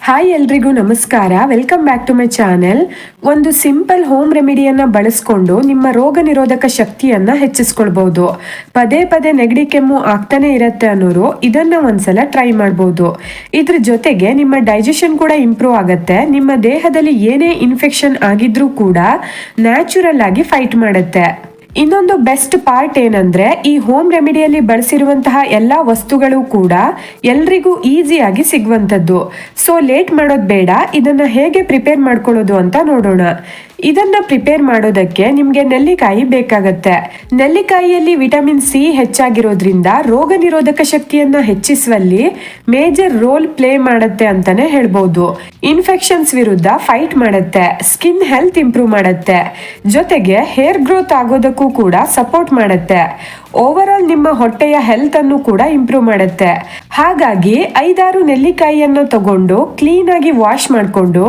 Hi ಎಲ್ರಿಗೂ ನಮಸ್ಕಾರ. Welcome back to my channel. ಒಂದು ಸಿಂಪಲ್ ಹೋಮ್ ರೆಮಿಡಿಯನ್ನ ಬಳಸ್ಕೊಂಡು ನಿಮ್ಮ ರೋಗ ನಿರೋಧಕ ಶಕ್ತಿಯನ್ನ ಹೆಚ್ಚಿಸ್ಕೊಳ್ಬಹುದು. ಪದೇ ಪದೇ ನೆಗಡಿ ಕೆಮ್ಮು ಆಗ್ತಾನೆ ಇರುತ್ತೆ ಅನ್ನೋರು ಇದನ್ನ ಒಂದ್ಸಲ ಟ್ರೈ ಮಾಡಬಹುದು. ಇದ್ರ ಜೊತೆಗೆ ನಿಮ್ಮ ಡೈಜೆಷನ್ ಕೂಡ ಇಂಪ್ರೂವ್ ಆಗುತ್ತೆ. ನಿಮ್ಮ ದೇಹದಲ್ಲಿ ಏನೇ ಇನ್ಫೆಕ್ಷನ್ ಆಗಿದ್ರೂ ಕೂಡ ನ್ಯಾಚುರಲ್ ಆಗಿ ಫೈಟ್ ಮಾಡುತ್ತೆ. ಇನ್ನೊಂದು ಬೆಸ್ಟ್ ಪಾರ್ಟ್ ಏನಂದ್ರೆ ಈ ಹೋಮ್ ರೆಮಿಡಿಯಲ್ಲಿ ಬಳಸಿರುವಂತಹ ಎಲ್ಲಾ ವಸ್ತುಗಳು ಕೂಡ ಎಲ್ರಿಗೂ ಈಸಿಯಾಗಿ ಸಿಗುವಂತದ್ದು. ಸೊ ಲೇಟ್ ಮಾಡೋದು ಬೇಡ. ಇದನ್ನ ಹೇಗೆ ಪ್ರಿಪೇರ್ ಮಾಡ್ಕೊಳ್ಳೋದು ಅಂತ ನೋಡೋಣ. ಇದನ್ನ ಪ್ರಿಪೇರ್ ಮಾಡೋದಕ್ಕೆ ನಿಮ್ಗೆ ನೆಲ್ಲಿಕಾಯಿ ಬೇಕಾಗತ್ತೆ. ನೆಲ್ಲಿಕಾಯಿಯಲ್ಲಿ ವಿಟಮಿನ್ ಸಿ ಹೆಚ್ಚಾಗಿರೋದ್ರಿಂದ ರೋಗ ನಿರೋಧಕ ಶಕ್ತಿಯನ್ನ ಹೆಚ್ಚಿಸುವಲ್ಲಿ ಮೇಜರ್ ರೋಲ್ ಪ್ಲೇ ಮಾಡುತ್ತೆ ಅಂತಾನೆ ಹೇಳ್ಬಹುದು. ಇನ್ಫೆಕ್ಷನ್ಸ್ ವಿರುದ್ಧ ಫೈಟ್ ಮಾಡುತ್ತೆ, ಸ್ಕಿನ್ ಹೆಲ್ತ್ ಇಂಪ್ರೂವ್ ಮಾಡುತ್ತೆ, ಜೊತೆಗೆ ಹೇರ್ ಗ್ರೋತ್ ಆಗೋದಕ್ಕೂ ಕೂಡ ಸಪೋರ್ಟ್ ಮಾಡುತ್ತೆ. ಓವರ್ ಆಲ್ ನಿಮ್ಮ ಹೊಟ್ಟೆಯ ಹೆಲ್ತ್ ಅನ್ನು ಕೂಡ ಇಂಪ್ರೂವ್ ಮಾಡುತ್ತೆ. ಹಾಗಾಗಿ 5-6 ನೆಲ್ಲಿಕಾಯಿಯನ್ನು ತಗೊಂಡು ಕ್ಲೀನ್ ಆಗಿ ವಾಶ್ ಮಾಡಿಕೊಂಡು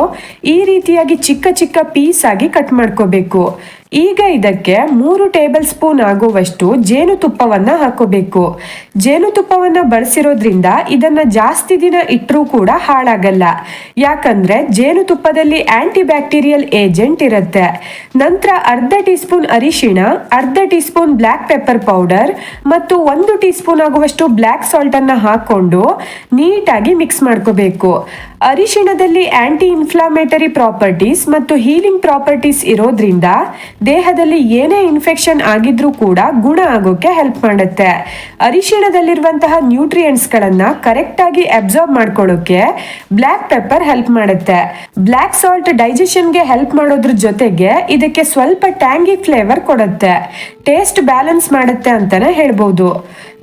ಈ ರೀತಿಯಾಗಿ ಚಿಕ್ಕ ಚಿಕ್ಕ ಪೀಸ್ ಆಗಿ ಕಟ್ ಮಾಡ್ಕೋಬೇಕು. ಈಗ ಇದಕ್ಕೆ 3 ಟೇಬಲ್ ಸ್ಪೂನ್ ಆಗುವಷ್ಟು ಜೇನುತುಪ್ಪವನ್ನ ಹಾಕೋಬೇಕು. ಜೇನುತುಪ್ಪವನ್ನ ಬಳಸಿರೋದ್ರಿಂದ ಇದನ್ನ ಜಾಸ್ತಿ ದಿನ ಇಟ್ಟರೂ ಕೂಡ ಹಾಳಾಗಲ್ಲ. ಯಾಕಂದ್ರೆ ಜೇನುತುಪ್ಪದಲ್ಲಿ ಆಂಟಿ ಬ್ಯಾಕ್ಟೀರಿಯಲ್ ಏಜೆಂಟ್ ಇರುತ್ತೆ. ನಂತರ ಅರ್ಧ ಟೀ ಸ್ಪೂನ್ ಅರಿಶಿಣ, ಅರ್ಧ teaspoon black pepper powder ಮತ್ತು 1 ಟೀ ಸ್ಪೂನ್ ಆಗುವಷ್ಟು ಬ್ಲಾಕ್ ಸಾಲ್ಟ್ ಅನ್ನ ಹಾಕೊಂಡು ನೀಟಾಗಿ ಮಿಕ್ಸ್ ಮಾಡ್ಕೋಬೇಕು. ಅರಿಶಿಣದಲ್ಲಿ ಆಂಟಿ ಇನ್ಫ್ಲಾಮೇಟರಿ ಪ್ರಾಪರ್ಟೀಸ್ ಮತ್ತು ಹೀಲಿಂಗ್ ಪ್ರಾಪರ್ಟೀಸ್ ಇರೋದ್ರಿಂದ ದೇಹದಲ್ಲಿ ಏನೇ ಇನ್ಫೆಕ್ಷನ್ ಆಗಿದ್ರೂ ಕೂಡ ಗುಣ ಆಗೋಕೆ ಹೆಲ್ಪ್ ಮಾಡುತ್ತೆ. ಅರಿಶಿಣದಲ್ಲಿರುವಂತಹ ನ್ಯೂಟ್ರಿಯೆಂಟ್ಸ್ ಗಳನ್ನ ಕರೆಕ್ಟ್ ಆಗಿ ಅಬ್ಸಾರ್ಬ್ ಮಾಡ್ಕೊಳ್ಳೋಕೆ ಬ್ಲಾಕ್ ಪೆಪ್ಪರ್ ಹೆಲ್ಪ್ ಮಾಡುತ್ತೆ. ಬ್ಲಾಕ್ ಸಾಲ್ಟ್ ಡೈಜೆಷನ್ಗೆ ಹೆಲ್ಪ್ ಮಾಡೋದ್ರ ಜೊತೆಗೆ ಇದಕ್ಕೆ ಸ್ವಲ್ಪ ಟ್ಯಾಂಗಿ ಫ್ಲೇವರ್ ಕೊಡುತ್ತೆ. ಟೇಸ್ಟ್ ಬ್ಯಾಲೆನ್ಸ್ ಮಾಡುತ್ತೆ ಅಂತಾನೆ ಹೇಳ್ಬೋದು.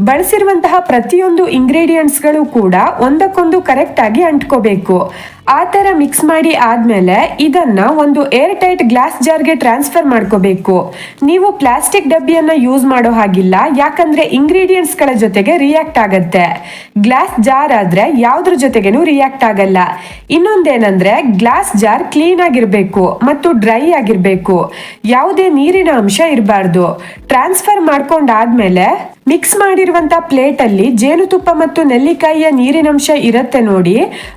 ಬಳಸಿರುವಂತಹ ಪ್ರತಿಯೊಂದು ಇಂಗ್ರೀಡಿಯೆಂಟ್ಸ್ ಗಳು ಕೂಡ ಒಂದಕ್ಕೊಂದು ಕರೆಕ್ಟ್ ಆಗಿ ಅಂಟ್ಕೋಬೇಕು. ಆ ತರ ಮಿಕ್ಸ್ ಮಾಡಿ ಆದ್ಮೇಲೆ ಇದನ್ನ ಒಂದು ಏರ್ ಟೈಟ್ ಗ್ಲಾಸ್ ಜಾರ್ಗೆ ಟ್ರಾನ್ಸ್ಫರ್ ಮಾಡ್ಕೋಬೇಕು. ನೀವು ಪ್ಲಾಸ್ಟಿಕ್ ಡಬ್ಬಿಯನ್ನ ಯೂಸ್ ಮಾಡೋ ಹಾಗಿಲ್ಲ, ಯಾಕಂದ್ರೆ ಇಂಗ್ರೀಡಿಯೆಂಟ್ಸ್ ಗಳ ಜೊತೆಗೆ ರಿಯಾಕ್ಟ್ ಆಗತ್ತೆ. ಗ್ಲಾಸ್ ಜಾರ್ ಆದ್ರೆ ಯಾವ್ದ್ರ ಜೊತೆಗೇನು ರಿಯಾಕ್ಟ್ ಆಗಲ್ಲ. ಇನ್ನೊಂದೇನಂದ್ರೆ ಗ್ಲಾಸ್ ಜಾರ್ ಕ್ಲೀನ್ ಆಗಿರ್ಬೇಕು ಮತ್ತು ಡ್ರೈ ಆಗಿರ್ಬೇಕು. ಯಾವುದೇ ನೀರಿನ ಅಂಶ ಇರಬಾರ್ದು. ಟ್ರಾನ್ಸ್ಫರ್ ಮಾಡ್ಕೊಂಡಾದ್ಮೇಲೆ ಮಿಕ್ಸ್ ಮಾಡಿರುವಂತ ಪ್ಲೇಟ್ ಅಲ್ಲಿ ಜೇನುತುಪ್ಪ ಮತ್ತು ನೆಲ್ಲಿಕಾಯಿಯ ನೀರಿನಂಶ ಇರುತ್ತೆ ನೋಡಿ,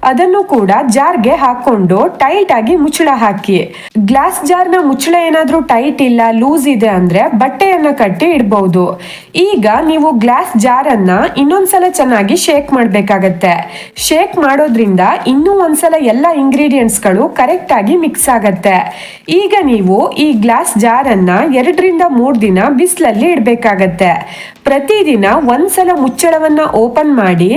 ಅದನ್ನು ಕೂಡ ಜಾರ್ಗೆ ಹಾಕೊಂಡು ಟೈಟ್ ಆಗಿ ಮುಚ್ಚಳ ಹಾಕಿ. ಗ್ಲಾಸ್ ಜಾರ್ನ ಮುಚ್ಚಳ ಏನಾದ್ರೂ ಟೈಟ್ ಇಲ್ಲ, ಲೂಸ್ ಇದೆ ಅಂದ್ರೆ ಬಟ್ಟೆಯನ್ನ ಕಟ್ಟಿ ಇಡಬಹುದು. ಈಗ ನೀವು ಗ್ಲಾಸ್ ಜಾರ್ ಅನ್ನ ಇನ್ನೊಂದ್ಸಲ ಚೆನ್ನಾಗಿ ಶೇಕ್ ಮಾಡ್ಬೇಕಾಗತ್ತೆ. ಶೇಕ್ ಮಾಡೋದ್ರಿಂದ ಇನ್ನೂ ಒಂದ್ಸಲ ಎಲ್ಲ ಇಂಗ್ರೀಡಿಯೆಂಟ್ಸ್ ಗಳು ಕರೆಕ್ಟ್ ಆಗಿ ಮಿಕ್ಸ್ ಆಗತ್ತೆ. ಈಗ ನೀವು ಈ ಗ್ಲಾಸ್ ಜಾರ್ ಅನ್ನ 2-3 ದಿನ ಬಿಸಿಲಲ್ಲಿ ಇಡಬೇಕಾಗತ್ತೆ. ಪ್ರತಿದಿನ ಒಂದ್ಸಲ ಮುಚ್ಚಳವನ್ನ ಓಪನ್ ಮಾಡಿ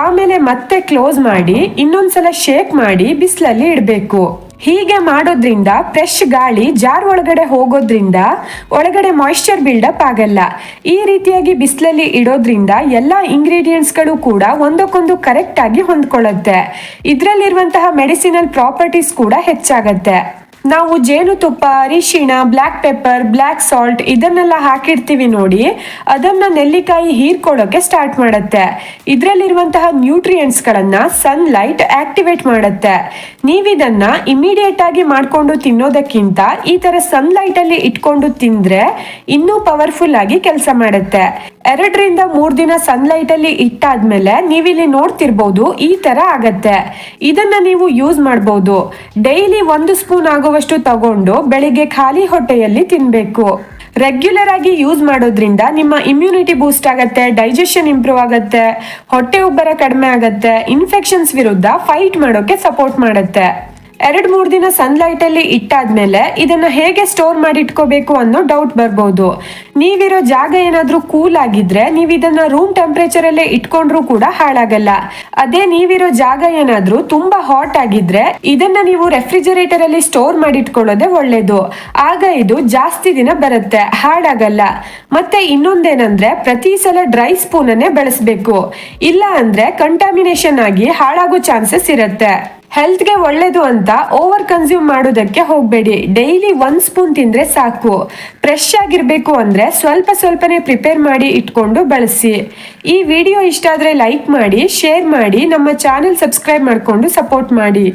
ಆಮೇಲೆ ಮತ್ತೆ ಕ್ಲೋಸ್ ಮಾಡಿ ಇನ್ನೊಂದ್ಸಲ ಶೇಕ್ ಮಾಡಿ ಬಿಸಿಲಲ್ಲಿ ಇಡಬೇಕು. ಹೀಗೆ ಮಾಡೋದ್ರಿಂದ ಫ್ರೆಶ್ ಗಾಳಿ ಜಾರ್ ಒಳಗಡೆ ಹೋಗೋದ್ರಿಂದ ಒಳಗಡೆ ಮಾಯಿಶ್ಚರ್ ಬಿಲ್ಡಪ್ ಆಗಲ್ಲ. ಈ ರೀತಿಯಾಗಿ ಬಿಸಿಲಲ್ಲಿ ಇಡೋದ್ರಿಂದ ಎಲ್ಲಾ ಇಂಗ್ರೀಡಿಯೆಂಟ್ಸ್ ಗಳು ಕೂಡ ಒಂದಕ್ಕೊಂದು ಕರೆಕ್ಟ್ ಆಗಿ ಹೊಂದ್ಕೊಳ್ಳುತ್ತೆ. ಇದರಲ್ಲಿರುವಂತಹ ಮೆಡಿಸಿನಲ್ ಪ್ರಾಪರ್ಟೀಸ್ ಕೂಡ ಹೆಚ್ಚಾಗತ್ತೆ. ನಾವು ಜೇನುತುಪ್ಪ, ಅರಿಶಿಣ, ಬ್ಲಾಕ್ ಪೆಪ್ಪರ್, ಬ್ಲಾಕ್ ಸಾಲ್ಟ್ ಇದನ್ನೆಲ್ಲ ಹಾಕಿರ್ತೀವಿ ನೋಡಿ, ಅದನ್ನ ನೆಲ್ಲಿಕಾಯಿ ಹೀರ್ಕೊಳ್ಳೋಕೆ ಸ್ಟಾರ್ಟ್ ಮಾಡುತ್ತೆ. ಇದರಲ್ಲಿರುವಂತಹ ನ್ಯೂಟ್ರಿಯೆಂಟ್ಸ್ ಗಳನ್ನ ಸನ್ಲೈಟ್ ಆಕ್ಟಿವೇಟ್ ಮಾಡುತ್ತೆ. ನೀವಿದನ್ನ ಇಮಿಡಿಯೇಟ್ ಆಗಿ ಮಾಡ್ಕೊಂಡು ತಿನ್ನೋದಕ್ಕಿಂತ ಈ ತರ ಸನ್ಲೈಟ್ ಅಲ್ಲಿ ಇಟ್ಕೊಂಡು ತಿಂದ್ರೆ ಇನ್ನೂ ಪವರ್ಫುಲ್ ಆಗಿ ಕೆಲಸ ಮಾಡುತ್ತೆ. 2-3 ದಿನ ಸನ್ಲೈಟ್ ಅಲ್ಲಿ ಇಟ್ಟಾದ್ಮೇಲೆ ನೀವಿಲ್ಲಿ ನೋಡ್ತಿರ್ಬೋದು ಈ ತರ ಆಗತ್ತೆ. ಇದನ್ನ ನೀವು ಯೂಸ್ ಮಾಡಬಹುದು. ಡೈಲಿ 1 ಸ್ಪೂನ್ ಆಗುವಷ್ಟು ತಗೊಂಡು ಬೆಳಿಗ್ಗೆ ಖಾಲಿ ಹೊಟ್ಟೆಯಲ್ಲಿ ತಿನ್ಬೇಕು. ರೆಗ್ಯುಲರ್ ಆಗಿ ಯೂಸ್ ಮಾಡೋದ್ರಿಂದ ನಿಮ್ಮ ಇಮ್ಯುನಿಟಿ ಬೂಸ್ಟ್ ಆಗತ್ತೆ, ಡೈಜೆಷನ್ ಇಂಪ್ರೂವ್ ಆಗತ್ತೆ, ಹೊಟ್ಟೆ ಉಬ್ಬರ ಕಡಿಮೆ ಆಗತ್ತೆ, ಇನ್ಫೆಕ್ಷನ್ಸ್ ವಿರುದ್ಧ ಫೈಟ್ ಮಾಡೋಕೆ ಸಪೋರ್ಟ್ ಮಾಡುತ್ತೆ. 2-3 ದಿನ ಸನ್ಲೈಟ್ ಅಲ್ಲಿ ಇಟ್ಟಾದ್ಮೇಲೆ ಇದನ್ನ ಹೇಗೆ ಸ್ಟೋರ್ ಮಾಡಿ ಇಟ್ಕೋಬೇಕು ಅನ್ನೋ ಡೌಟ್ ಬರ್ಬೋದು. ನೀವಿರೋ ಜಾಗ ಏನಾದ್ರೂ ಕೂಲ್ ಆಗಿದ್ರೆ ನೀವು ಇದನ್ನ ರೂಮ್ ಟೆಂಪರೇಚರ್ ಅಲ್ಲೇ ಇಟ್ಕೊಂಡ್ರು ಕೂಡ ಹಾಳಾಗಲ್ಲ. ಅದೇ ನೀವಿರೋ ಜಾಗ ಏನಾದ್ರೂ ತುಂಬಾ ಹಾಟ್ ಆಗಿದ್ರೆ ಇದನ್ನ ನೀವು ರೆಫ್ರಿಜರೇಟರ್ ಅಲ್ಲಿ ಸ್ಟೋರ್ ಮಾಡಿ ಇಟ್ಕೊಳ್ಳೋದೇ ಒಳ್ಳೇದು. ಆಗ ಇದು ಜಾಸ್ತಿ ದಿನ ಬರುತ್ತೆ, ಹಾಳಾಗಲ್ಲ. ಮತ್ತೆ ಇನ್ನೊಂದೇನಂದ್ರೆ ಪ್ರತಿ ಸಲ ಡ್ರೈ ಸ್ಪೂನ್ ಅನ್ನೇ ಬಳಸಬೇಕು. ಇಲ್ಲ ಅಂದ್ರೆ ಕಂಟಾಮಿನೇಷನ್ ಆಗಿ ಹಾಳಾಗೋ ಚಾನ್ಸಸ್ ಇರುತ್ತೆ. ಹೆಲ್ತ್ಗೆ ಒಳ್ಳೇದು ಅಂತ ಓವರ್ ಕನ್ಸ್ಯೂಮ್ ಮಾಡೋದಕ್ಕೆ ಹೋಗಬೇಡಿ. ಡೈಲಿ 1 ಸ್ಪೂನ್ ತಿಂದ್ರೆ ಸಾಕು. ಫ್ರೆಶ್ ಆಗಿರ್ಬೇಕು ಅಂದ್ರೆ ಸ್ವಲ್ಪ ಸ್ವಲ್ಪನೇ ಪ್ರಿಪೇರ್ ಮಾಡಿ ಇಟ್ಕೊಂಡು ಬಳಸಿ. ಈ ವಿಡಿಯೋ ಇಷ್ಟ ಆದ್ರೆ ಲೈಕ್ ಮಾಡಿ, ಶೇರ್ ಮಾಡಿ, ನಮ್ಮ ಚಾನೆಲ್ ಸಬ್ಸ್ಕ್ರೈಬ್ ಮಾಡ್ಕೊಂಡು ಸಪೋರ್ಟ್ ಮಾಡಿ.